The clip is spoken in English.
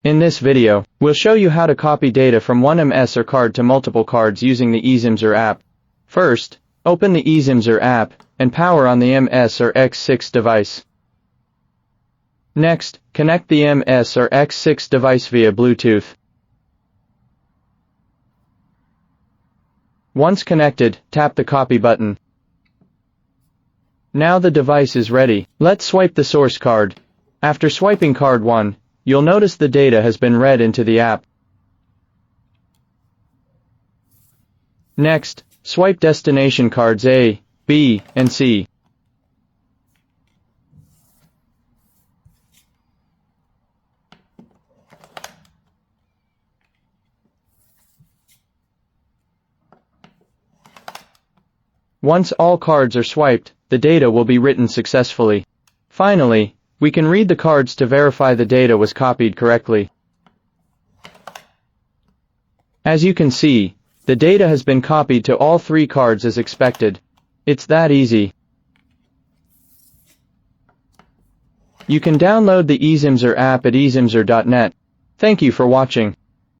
In this video, we'll show you how to copy data from one MSR card to multiple cards using the EasyMSR app. First, open the EasyMSR app and power on the MSRX6 device. Next, connect the MSRX6 device via Bluetooth. Once connected, tap the copy button. Now the device is ready. Let's swipe the source card. After swiping card 1, you'll notice the data has been read into the app. Next, swipe destination cards A, B, and C. Once all cards are swiped, the data will be written successfully. Finally, we can read the cards to verify the data was copied correctly. As you can see, the data has been copied to all 3 cards as expected. It's that easy. You can download the EasyMSR app at easymsr.net. Thank you for watching.